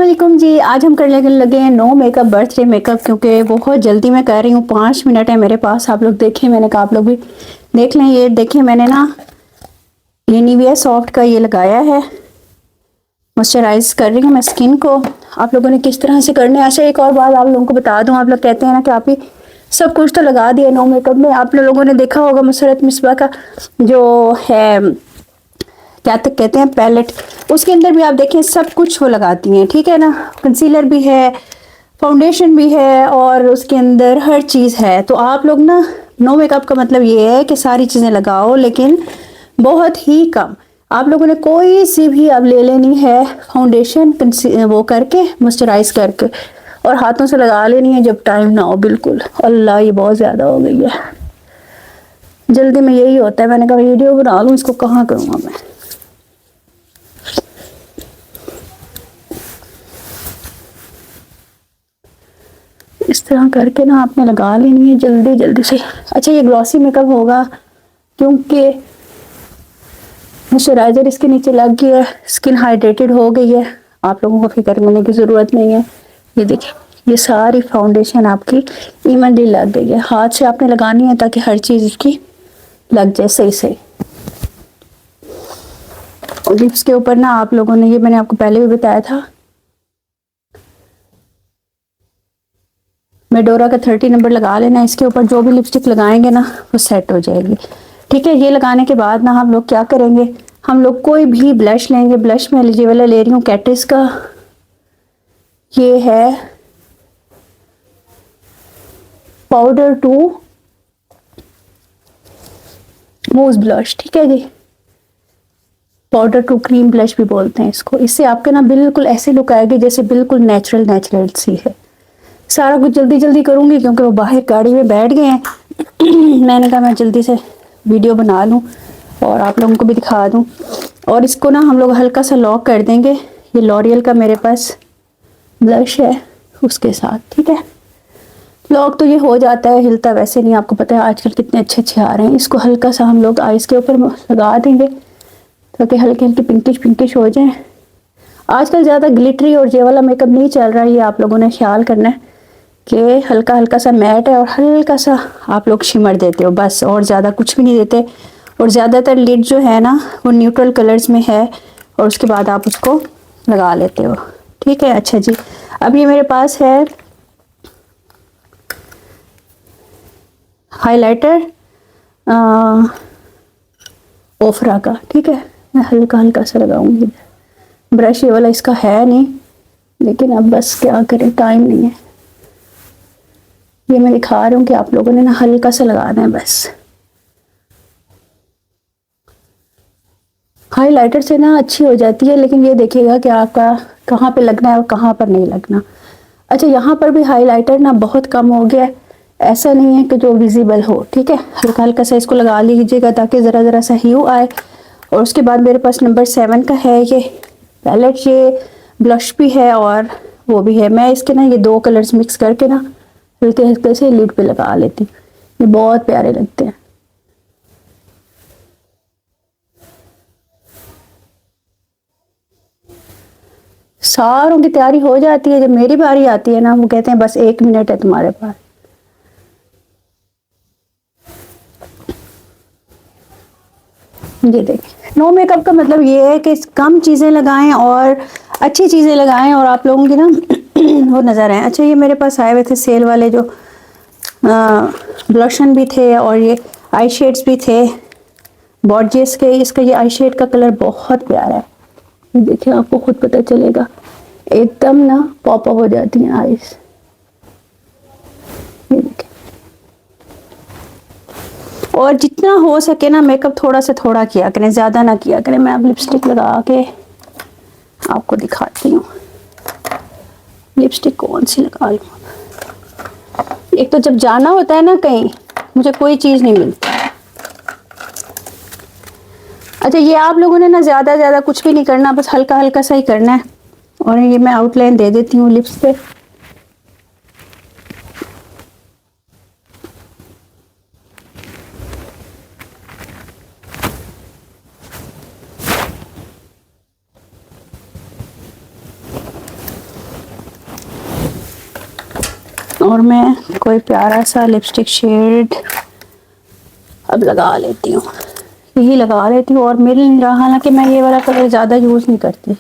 वालेकुम जी। आज हम करने लगे हैं नो मेकअप बर्थडे मेकअप, क्योंकि बहुत जल्दी मैं कर रही हूँ। 5 मिनट है मेरे पास। आप लोग देखें, मैंने कहा आप लोग भी देख लें। ये देखें, मैंने ना ये निविया सॉफ्ट का ये लगाया है। मॉइस्चराइज कर रही हूँ मैं स्किन को। आप लोगों ने किस तरह से करने। अच्छा, एक और बात आप लोगों को बता दूँ। आप लोग कहते हैं ना कि आप ही सब कुछ तो लगा दिया नो मेकअप में। आप लोगों ने देखा होगा मुसरत मिसबा का जो है, क्या तक कहते हैं, पैलेट, उसके अंदर भी आप देखें सब कुछ वो लगाती हैं, ठीक है ना। कंसीलर भी है, फाउंडेशन भी है, और उसके अंदर हर चीज़ है। तो आप लोग ना, नो मेकअप का मतलब ये है कि सारी चीज़ें लगाओ, लेकिन बहुत ही कम। आप लोगों ने कोई सी भी अब ले लेनी है फाउंडेशन वो करके, मॉइस्चराइज करके, और हाथों से लगा लेनी है जब टाइम ना हो। बिल्कुल, अल्लाह ये बहुत ज़्यादा हो गई है। जल्दी में यही होता है। मैंने कहा वीडियो बना लूँ, इसको कहाँ करूँगा मैं। इस तरह करके ना आपने लगा लेनी है जल्दी जल्दी से। अच्छा, ये ग्लॉसी मेकअप होगा क्योंकि मॉइस्चराइजर इसके नीचे लग गया है, स्किन हाइड्रेटेड हो गई है। आप लोगों को फिक्र करने की ज़रूरत नहीं है। ये देखिए, ये सारी फाउंडेशन आपकी इवनली लग गई है। हाथ से आपने लगानी है ताकि हर चीज़ इसकी लग जाए सही सही। और लिप्स के ऊपर ना आप लोगों ने, ये मैंने आपको पहले भी बताया था, मेडोरा का 30 नंबर लगा लेना। इसके ऊपर जो भी लिपस्टिक लगाएंगे ना वो सेट हो जाएगी, ठीक है। ये लगाने के बाद ना हम लोग क्या करेंगे, हम लोग कोई भी ब्लश लेंगे। ब्लश में ये वाला ले रही हूँ कैटिस का, ये है पाउडर टू मूज ब्लश, ठीक है जी। पाउडर टू क्रीम ब्लश भी बोलते हैं इसको। इससे आपके ना बिल्कुल ऐसे लुक आएगी जैसे बिल्कुल नेचुरल नेचुरल सी है। सारा कुछ जल्दी जल्दी करूंगी क्योंकि वो बाहर गाड़ी में बैठ गए हैं। मैंने कहा मैं जल्दी से वीडियो बना लूं और आप लोगों को भी दिखा दूं। और इसको ना हम लोग हल्का सा लॉक कर देंगे। ये लॉरियल का मेरे पास ब्लश है उसके साथ, ठीक है। लॉक तो ये हो जाता है, हिलता वैसे नहीं। आपको पता है आजकल कितने अच्छे अच्छे आ रहे हैं। इसको हल्का सा हम लोग आइस के ऊपर लगा देंगे ताकि हल्के हल्के पिंकिश पिंकिश हो जाए। आजकल ज़्यादा ग्लिटरी और ये वाला मेकअप नहीं चल रहा है, ये आप लोगों ने ख्याल करना है कि हल्का हल्का सा मैट है और हल्का सा आप लोग शिमर देते हो बस, और ज़्यादा कुछ भी नहीं देते। और ज़्यादातर लिड जो है ना वो न्यूट्रल कलर्स में है, और उसके बाद आप उसको लगा लेते हो, ठीक है। अच्छा जी, अब ये मेरे पास है हाइलाइटर ओफरा का, ठीक है। मैं हल्का हल्का सा लगाऊंगी। ब्रश ये वाला इसका है नहीं, लेकिन अब बस क्या करें, टाइम नहीं है। ये मैं दिखा रही हूँ कि आप लोगों ने ना हल्का सा लगाना है बस। हाइलाइटर से ना अच्छी हो जाती है, लेकिन ये देखिएगा कि आपका कहाँ पे लगना है और कहाँ पर नहीं लगना। अच्छा, यहाँ पर भी हाइलाइटर ना बहुत कम हो गया है, ऐसा नहीं है कि जो विजिबल हो, ठीक है। हल्का हल्का सा इसको लगा लीजिएगा ताकि ज़रा ज़रा सा ह्यू आए। और उसके बाद मेरे पास नंबर 7 का है ये पैलेट। ये ब्लश भी है और वो भी है। मैं इसके ना ये दो कलर्स मिक्स करके ना हल्के हल्के से लिड पे लगा लेती हूँ। ये बहुत प्यारे लगते हैं। सारों की तैयारी हो जाती है, जब मेरी बारी आती है ना वो कहते हैं बस 1 मिनट है तुम्हारे पास। ये देखिए, नो मेकअप का मतलब ये है कि कम चीज़ें लगाएं और अच्छी चीज़ें लगाएं और आप लोगों की ना वो नज़र आए। अच्छा, ये मेरे पास आए हुए थे सेल वाले जो ब्लशन भी थे और ये आई शेड्स भी थे बॉर्जियस के। इसका ये आई शेड का कलर बहुत प्यारा है, देखिए आपको खुद पता चलेगा। एकदम ना पॉप अप हो जाती हैं आईज। ये देखिए, और जितना हो सके ना मेकअप थोड़ा से थोड़ा किया करें, ज़्यादा ना किया करें। मैं अब लिपस्टिक लगा के आपको दिखाती हूँ। लिपस्टिक कौन सी लगा लूँ। एक तो जब जाना होता है ना कहीं, मुझे कोई चीज़ नहीं मिलती। अच्छा, ये आप लोगों ने ना ज़्यादा कुछ भी नहीं करना, बस हल्का हल्का सा ही करना है। और ये मैं आउटलाइन दे देती हूँ लिप्स पे। और मैं कोई प्यारा सा लिपस्टिक शेड अब लगा लेती हूँ, यही लगा लेती हूँ। और मिल नहीं रहा, हालांकि मैं ये वाला कलर ज़्यादा यूज़ नहीं करती।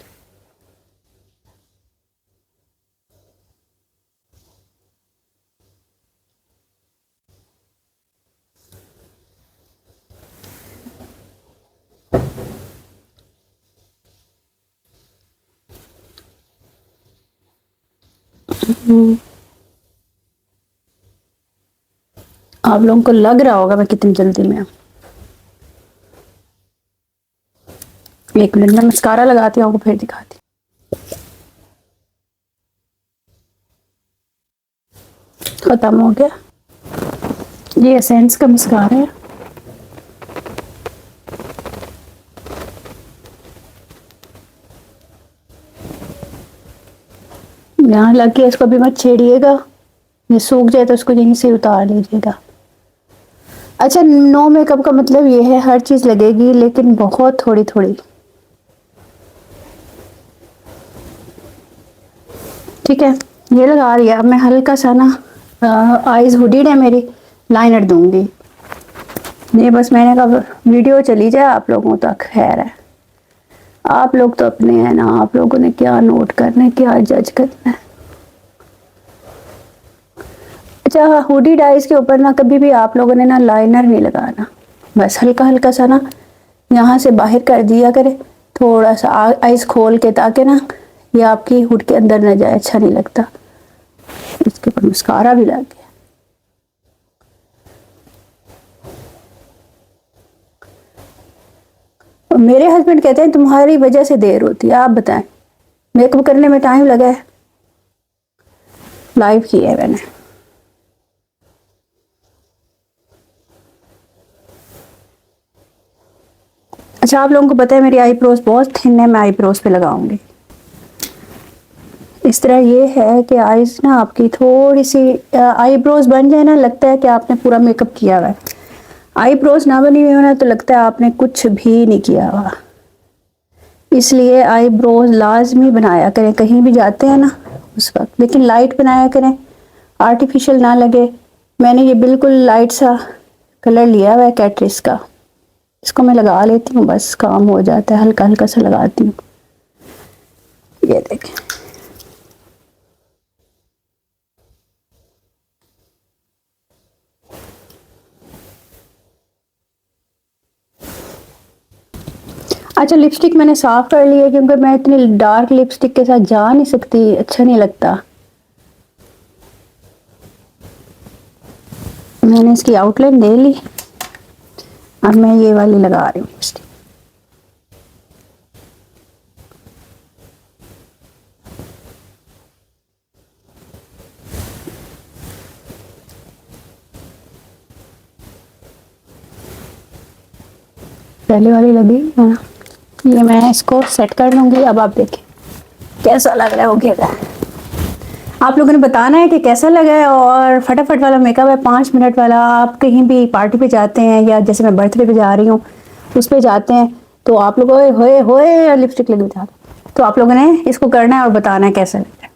आप लोगों को लग रहा होगा मैं कितनी जल्दी में हूँ। एक मिनट में मस्कारा लगाती हूँ, आपको फिर दिखाती हूँ। खत्म हो गया, ये एसेंस का मस्कारा है। यहाँ लग के इसको भी मत छेड़िएगा, ये सूख जाए तो उसको यहीं से उतार लीजिएगा। अच्छा, नो मेकअप का मतलब ये है हर चीज़ लगेगी लेकिन बहुत थोड़ी थोड़ी, ठीक है। ये लगा रही है, अब मैं हल्का सा ना आईज हुडीड है मेरी, लाइनर दूंगी। ये बस मैंने कहा वीडियो चली जाए आप लोगों तक, खैर है। आप लोग तो अपने हैं ना, आप लोगों ने क्या नोट करना है, क्या जज करना है। अच्छा, हुडीड आईज के ऊपर ना कभी भी आप लोगों ने ना लाइनर नहीं लगाना, बस हल्का हल्का सा ना यहाँ से बाहर कर दिया करे, थोड़ा सा आईज खोल के, ताकि ना ये आपकी हुड के अंदर न जाए, अच्छा नहीं लगता। इसके ऊपर मस्कारा भी लग गया। और मेरे हस्बैंड कहते हैं तुम्हारी वजह से देर होती है। आप बताएं, मेकअप करने में टाइम लगा है, लाइव किया है मैंने। अच्छा, आप लोगों को पता है मेरी आईब्रोज बहुत थिन है, मैं आईब्रोज पे लगाऊंगी। इस तरह ये है कि आईज ना आपकी थोड़ी सी आईब्रोज बन जाए ना, लगता है कि आपने पूरा मेकअप किया हुआ है। आईब्रोज ना बनी हुई हो ना तो लगता है आपने कुछ भी नहीं किया हुआ। इसलिए आईब्रोज लाजमी बनाया करें कहीं भी जाते हैं ना उस वक्त, लेकिन लाइट बनाया करें, आर्टिफिशियल ना लगे। मैंने ये बिल्कुल लाइट सा कलर लिया हुआ है कैट्रिस का, इसको मैं लगा लेती हूँ, बस काम हो जाता है। हल्का हल्का सा लगाती हूँ, ये देखें। अच्छा, लिपस्टिक मैंने साफ कर ली है क्योंकि मैं इतनी डार्क लिपस्टिक के साथ जा नहीं सकती, अच्छा नहीं लगता। मैंने इसकी आउटलाइन दे ली, अब मैं ये वाली लगा रही हूँ लिपस्टिक। पहले वाली लगी है ना, ये मैं इसको सेट कर लूँगी। अब आप देखें कैसा लग रहा है, हो गया। आप लोगों ने बताना है कि कैसा लगा है। और फटाफट वाला मेकअप है, 5 मिनट वाला। आप कहीं भी पार्टी पे जाते हैं या जैसे मैं बर्थडे पे जा रही हूँ उस पे जाते हैं तो आप लोग होए होए होए लिपस्टिक लगी था, तो आप लोगों ने इसको करना है और बताना है कैसा लग रहा है।